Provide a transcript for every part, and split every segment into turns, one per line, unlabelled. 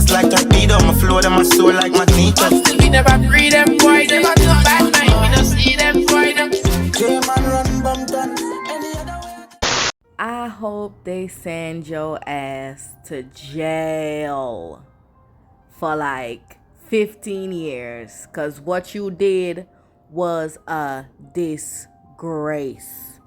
fast like torpedo. My flow, them my soul like magneto.
Still we never free them boy, them a too bad night. We don't see them boy, them.
I hope they send your ass to jail for like 15 years, cause what you did was a disgrace.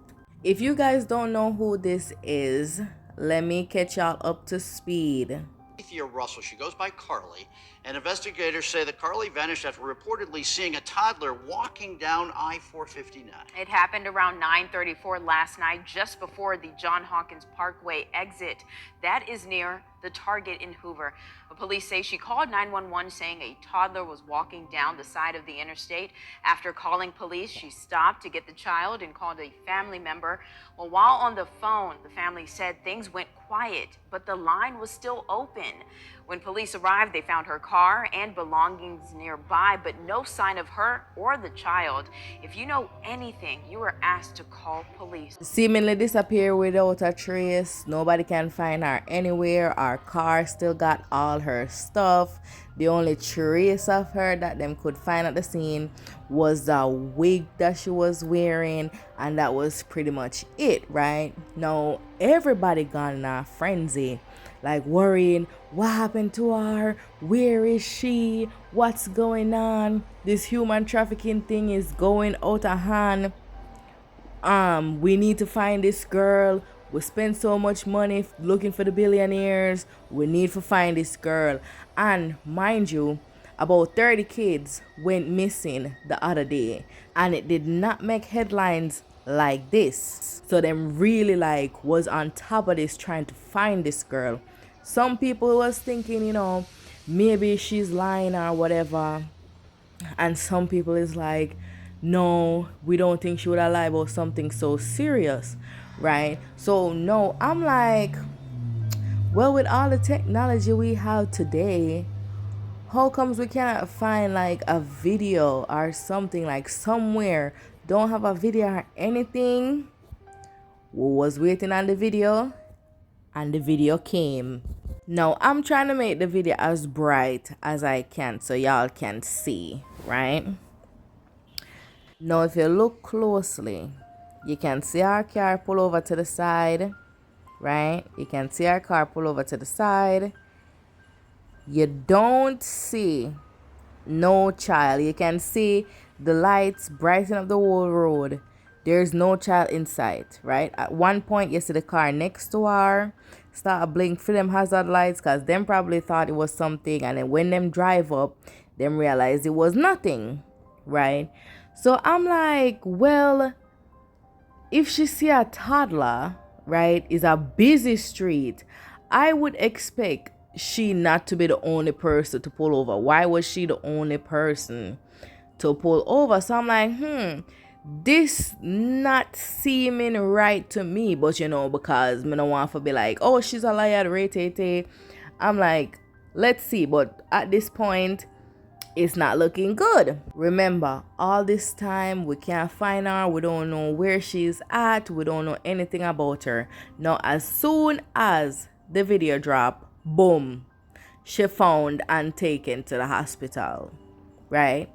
If you guys don't know who this is, let me catch y'all up to speed.
Alethea Russell, she goes by Carly, and investigators say that Carly vanished after reportedly seeing a toddler walking down I-459.
It happened around 9:34 last night, just before the John Hawkins Parkway exit. That is near the Target in Hoover. Police say she called 911 saying a toddler was walking down the side of the interstate. After calling police, she stopped to get the child and called a family member. Well, while on the phone, the family said things went quiet, but the line was still open. When police arrived, they found her car and belongings nearby, but no sign of her or the child. If you know anything, you are asked to call police.
Seemingly disappeared without a trace. Nobody can find her anywhere. Our car still got all her stuff. The only trace of her that them could find at the scene was the wig that she was wearing, and that was pretty much it, right? Now everybody gone in a frenzy, like worrying, what happened to her? Where is she? What's going on? This human trafficking thing is going out of hand. We need to find this girl. We spend so much money looking for the billionaires. We need to find this girl. And mind you, about 30 kids went missing the other day, and it did not make headlines like this. So them really like was on top of this, trying to find this girl. Some people was thinking, maybe she's lying or whatever, and some people is like, no, we don't think she would have lied about something so serious, right? So no, I'm like, well, with all the technology we have today, how comes we cannot find like a video or something, like somewhere don't have a video or anything? We was waiting on the video, and the video came. Now I'm trying to make the video as bright as I can so y'all can see, right? Now if you look closely, you can see our car pull over to the side, right? You can see our car pull over to the side. You don't see no child. You can see the lights brighten up the whole road. There's no child in sight, right? At one point, you see the car next to her start to blink for them hazard lights, because them probably thought it was something, and then when them drive up, them realize it was nothing, right? So I'm like, well, if she see a toddler, right, is a busy street, I would expect she not to be the only person to pull over. Why was she the only person to pull over? So I'm like, this not seeming right to me, but because me don't want to be like, oh, she's a liar, rate. I'm like, let's see. But at this point, it's not looking good. Remember, all this time we can't find her. We don't know where she's at. We don't know anything about her. Now, as soon as the video drop, boom, she found and taken to the hospital, right?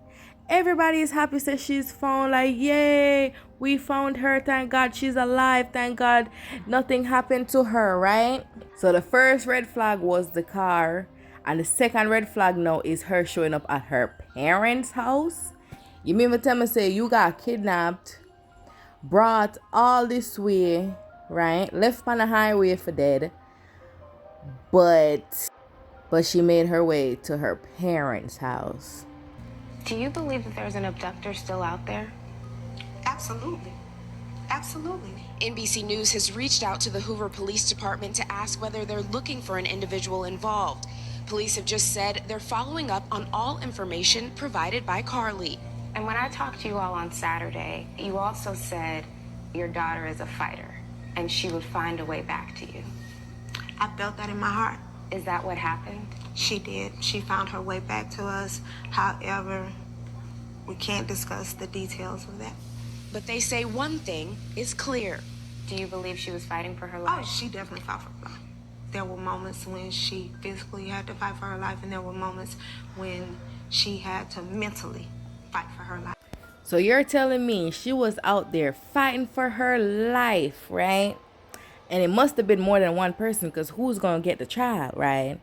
Everybody is happy, says she's found, like, yay, we found her, thank God she's alive, thank God nothing happened to her, right? So the first red flag was the car, and the second red flag now is her showing up at her parents' house. You mean to tell me, say, you got kidnapped, brought all this way, right, left on the highway for dead, but she made her way to her parents' house.
Do you believe that there's an abductor still out there?
Absolutely. Absolutely.
NBC News has reached out to the Hoover Police Department to ask whether they're looking for an individual involved. Police have just said they're following up on all information provided by Carly.
And when I talked to you all on Saturday, you also said your daughter is a fighter and she would find a way back to you.
I felt that in my heart.
Is that what happened?
She did. She found her way back to us. However, we can't discuss the details of that.
But they say one thing is clear.
Do you believe she was fighting for her
Oh,
life?
she definitely fought for her life. There were moments when she physically had to fight for her life, and there were moments when she had to mentally fight for her life.
So you're telling me she was out there fighting for her life, right? And it must have been more than one person, because who's going to get the child, right?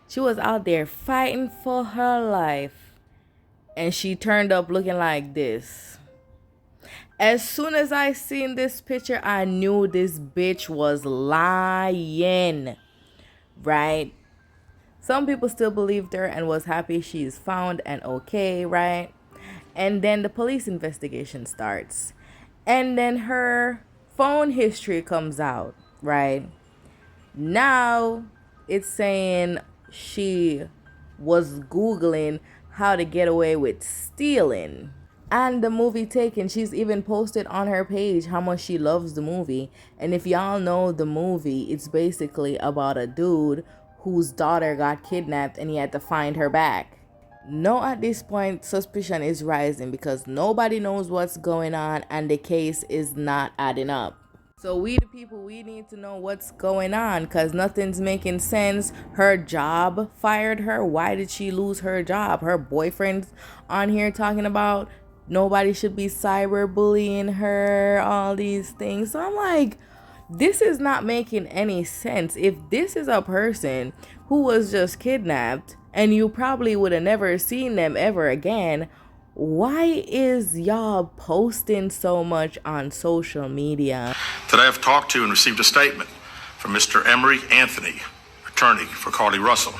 She was out there fighting for her life, and she turned up looking like this. As soon as I seen this picture, I knew this bitch was lying, right? Some people still believed her and was happy she's found and okay, right? And then the police investigation starts. And then her phone history comes out, right? Now it's saying she was Googling how to get away with stealing. And the movie Taken, she's even posted on her page how much she loves the movie. And if y'all know the movie, it's basically about a dude whose daughter got kidnapped and he had to find her back. No, at this point, suspicion is rising because nobody knows what's going on and the case is not adding up. So we the people, we need to know what's going on, because nothing's making sense. Her job fired her. Why did she lose her job? Her boyfriend's on here talking about nobody should be cyberbullying her, all these things. So I'm like, this is not making any sense. If this is a person who was just kidnapped and you probably would have never seen them ever again, why is y'all posting so much on social media?
Today I've talked to and received a statement from Mr. Emery Anthony, attorney for Carly Russell.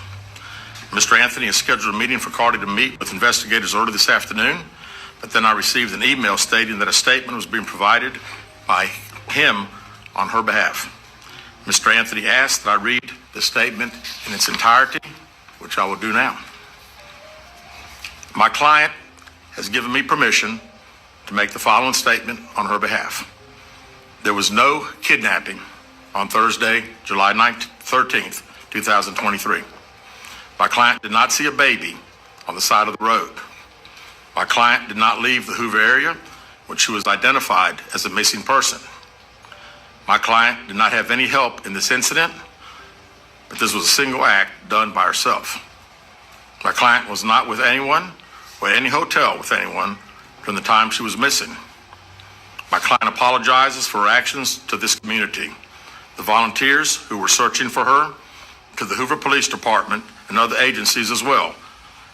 Mr. Anthony has scheduled a meeting for Carly to meet with investigators early this afternoon, but then I received an email stating that a statement was being provided by him on her behalf. Mr. Anthony asked that I read the statement in its entirety, which I will do now. My client has given me permission to make the following statement on her behalf. There was no kidnapping on Thursday, July 13th, 2023. My client did not see a baby on the side of the road. My client did not leave the Hoover area when she was identified as a missing person. My client did not have any help in this incident, but this was a single act done by herself. My client was not with anyone or at any hotel with anyone during the time she was missing. My client apologizes for her actions to this community, the volunteers who were searching for her, to the Hoover Police Department and other agencies, as well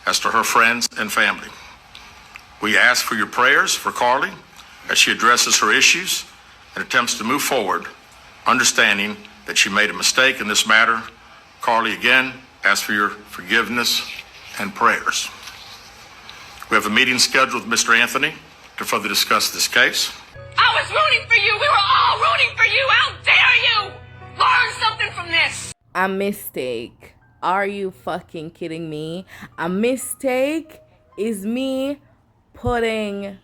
as to her friends and family. We ask for your prayers for Carly as she addresses her issues and attempts to move forward, understanding that she made a mistake in this matter. Carly, again, ask for your forgiveness and prayers. We have a meeting scheduled with Mr. Anthony to further discuss this case.
I was rooting for you. We were all rooting for you. How dare you? Learn something from this.
A mistake. Are you fucking kidding me? A mistake is me putting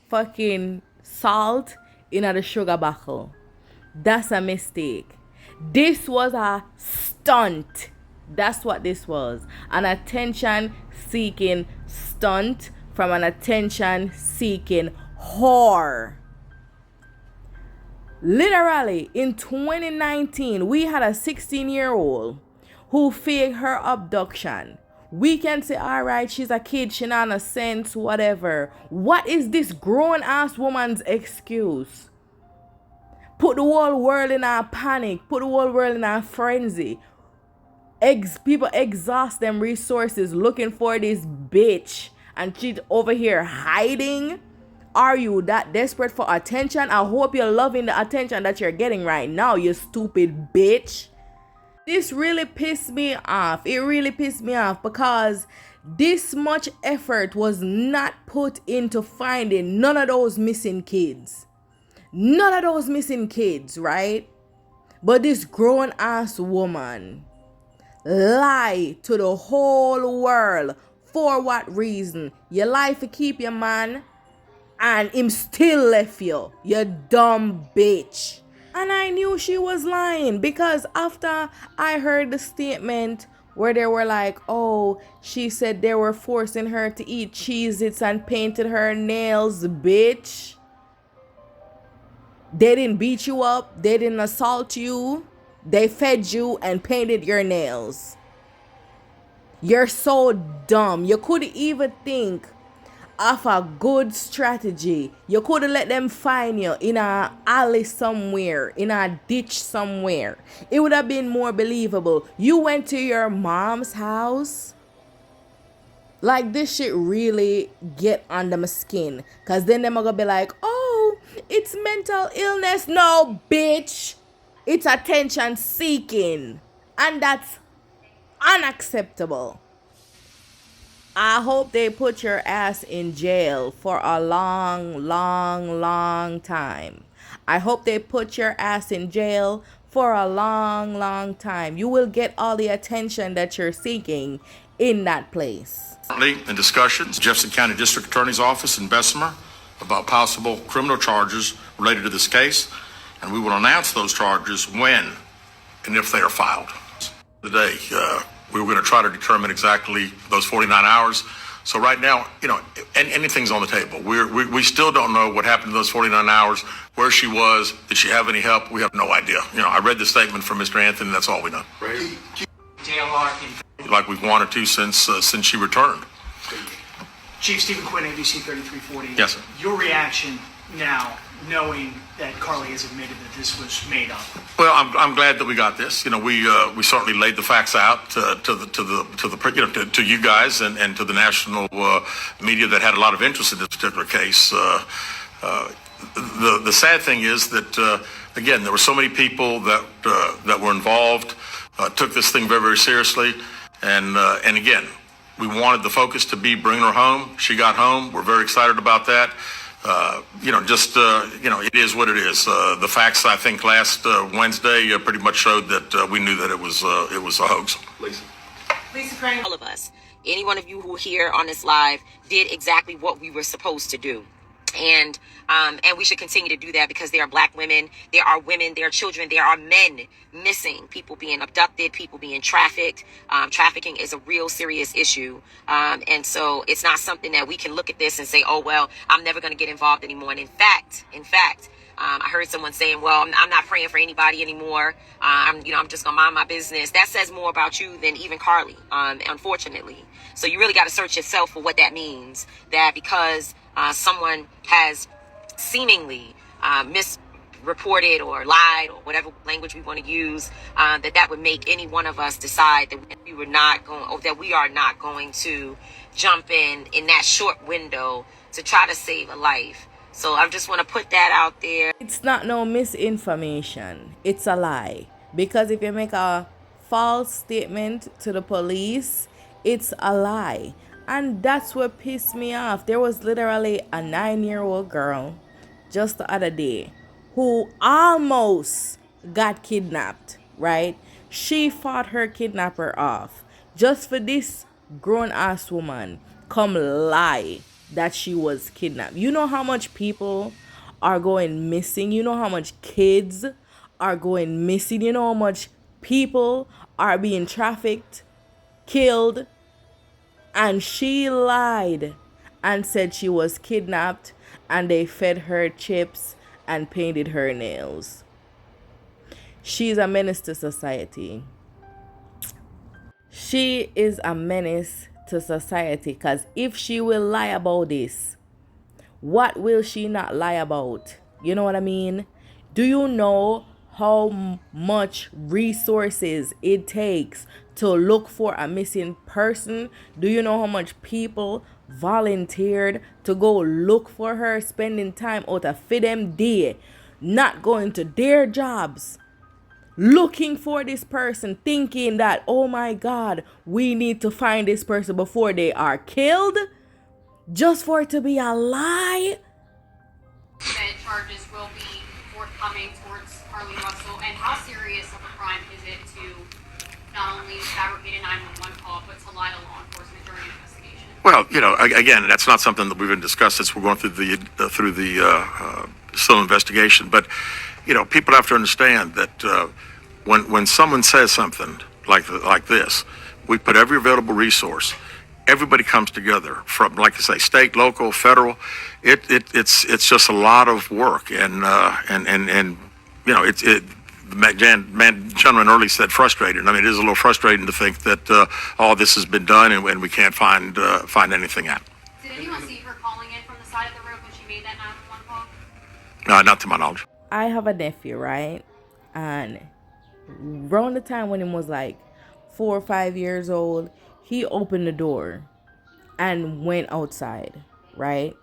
fucking salt in the sugar buckle. That's a mistake. This was a stunt. That's what this was. An attention-seeking stunt from an attention-seeking whore. Literally, in 2019, we had a 16-year-old who faked her abduction. We can say, all right, she's a kid, she not a sense, whatever. What is this grown-ass woman's excuse? Put the whole world in a panic. Put the whole world in a frenzy. People exhaust them resources looking for this bitch. And she's over here hiding. Are you that desperate for attention? I hope you're loving the attention that you're getting right now, you stupid bitch. This really pissed me off. It really pissed me off because this much effort was not put into finding none of those missing kids. None of those missing kids, right? But this grown-ass woman lie to the whole world. For what reason? Your life to keep your man and him still left you. You dumb bitch. And I knew she was lying because after I heard the statement where they were like, oh, she said they were forcing her to eat Cheez-Its and painted her nails, bitch. They didn't beat you up. They didn't assault you. They fed you and painted your nails. You're so dumb. You could even think of a good strategy. You could have let them find you in a alley somewhere, in a ditch somewhere. It would have been more believable. You went to your mom's house. Like, this shit really get under my skin. Because then they're gonna be like, oh, it's mental illness. No, bitch. It's attention seeking. And that's unacceptable. I hope they put your ass in jail for a long, long, long time. I hope they put your ass in jail for a long, long time. You will get all the attention that you're seeking in that place.
Currently in discussions, Jefferson County District Attorney's Office in Bessemer about possible criminal charges related to this case, and we will announce those charges when and if they are filed. Today, we were going to try to determine exactly those 49 hours. So right now, anything's on the table. We still don't know what happened to those 49 hours, where she was, did she have any help? We have no idea. I read the statement from Mr. Anthony, that's all we know. Like we've wanted to since she returned.
Chief Stephen Quinn, ABC 3340.
Yes, sir.
Your reaction now, knowing that Carly has admitted that this was made up?
Well, I'm glad that we got this. We certainly laid the facts out to you guys and to the national media that had a lot of interest in this particular case. The sad thing is that again, there were so many people that were involved, took this thing very, very seriously, and again, we wanted the focus to be bringing her home. She got home. We're very excited about that. It is what it is. The facts, I think, last Wednesday pretty much showed that we knew that it was a hoax.
Lisa Crane. All of us, any one of you who are here on this live, did exactly what we were supposed to do. And we should continue to do that because there are black women, there are women, there are children, there are men missing, people being abducted, people being trafficked. Trafficking is a real serious issue. And so it's not something that we can look at this and say, oh, well, I'm never going to get involved anymore. And in fact, I heard someone saying, well, I'm not praying for anybody anymore. I'm just going to mind my business. That says more about you than even Carly, unfortunately. So you really got to search yourself for what that means, that because someone has seemingly misreported or lied or whatever language we want to use, that would make any one of us decide that we are not going to jump in that short window to try to save a life. So I just want to put that out there.
It's not no misinformation. It's a lie. Because if you make a false statement to the police, it's a lie. And that's what pissed me off. There was literally a 9-year-old girl just the other day who almost got kidnapped, right? She fought her kidnapper off just for this grown-ass woman come lie that she was kidnapped. You know how much people are going missing? You know how much kids are going missing? You know how much people are being trafficked, killed? And she lied and said she was kidnapped and they fed her chips and painted her nails. She's a menace to society. She is a menace to society, because if she will lie about this, what will she not lie about? You know what I mean? Do you know how much resources it takes to look for a missing person? Do you know how much people volunteered to go look for her, spending time out of them day, not going to their jobs, looking for this person, thinking that, oh my God, we need to find this person before they are killed, just for it to be a lie?
That charges will be forthcoming towards Carly Russell, and how serious of a crime is it to not only fabricate a 911 call, but to lie to law enforcement during an investigation?
Well, again, that's not something that we've been discussed since we're going through the still investigation. But people have to understand that when someone says something like this, we put every available resource. Everybody comes together from, like I say, state, local, federal. It's just a lot of work, and gentleman earlier said frustrated. I mean, it is a little frustrating to think that all this has been done and we can't find anything out.
Did anyone see her calling in from the side of the road when she made that 911 call?
No, not to my knowledge.
I have a nephew, right? And around the time when he was like 4 or 5 years old, he opened the door and went outside, right?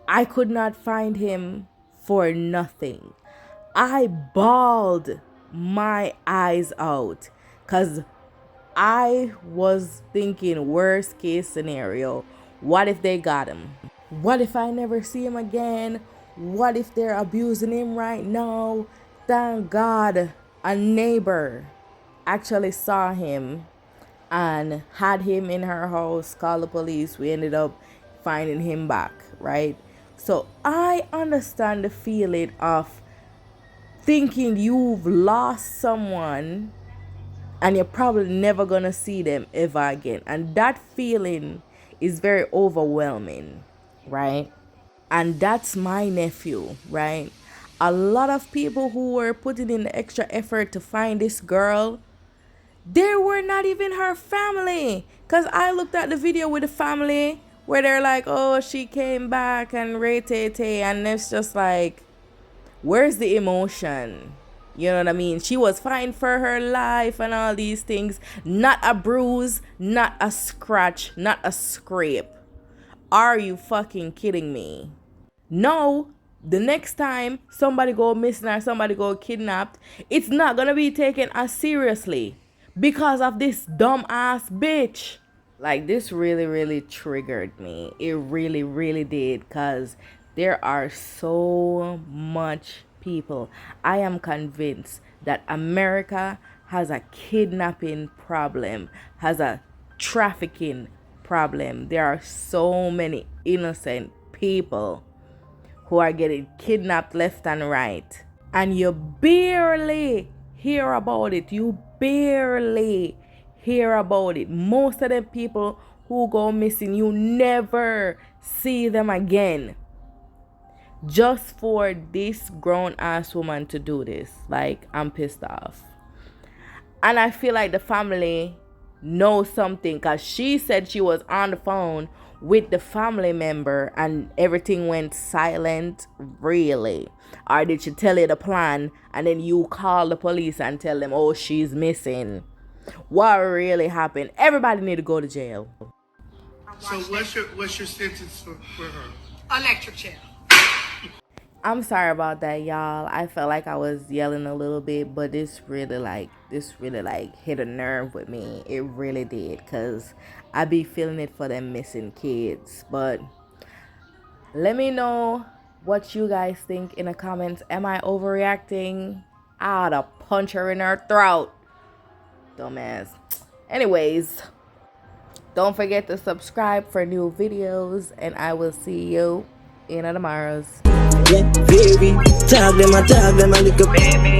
I could not find him for nothing. I bawled my eyes out because I was thinking worst case scenario. What if they got him? What if I never see him again? What if they're abusing him right now? Thank God a neighbor actually saw him and had him in her house, called the police. We ended up finding him back, right? So I understand the feeling of thinking you've lost someone and you're probably never gonna see them ever again. And that feeling is very overwhelming, right? And that's my nephew, right? A lot of people who were putting in the extra effort to find this girl, they were not even her family. Because I looked at the video with the family where they're like, oh, she came back and re-tay-tay. And it's just like, where's the emotion? You know what I mean? She was fine for her life and all these things. Not a bruise, not a scratch, not a scrape. Are you fucking kidding me? No, the next time somebody go missing or somebody go kidnapped, it's not gonna be taken as seriously because of this dumb ass bitch. Like, this really triggered me. It really did, because there are so much people. I am convinced that America has a kidnapping problem, has a trafficking problem. There are so many innocent people who are getting kidnapped left and right. And you barely hear about it. You barely hear about it. Most of the people who go missing, you never see them again. Just for this grown ass woman to do this. Like, I'm pissed off. And I feel like the family knows something, because she said she was on the phone with the family member and everything went silent. Really? Or did she tell you the plan and then you call the police and tell them, oh, she's missing? What really happened? Everybody need to go to jail.
So what's your sentence for her?
Electric chair.
I'm sorry about that, y'all. I felt like I was yelling a little bit, but this really hit a nerve with me. It really did, because I be feeling it for them missing kids. But let me know what you guys think in the comments. Am I overreacting? I ought to punch her in her throat. Dumbass. Anyways, don't forget to subscribe for new videos, and I will see you in tomorrow's.
Yeah, baby, tag them, I look up, baby.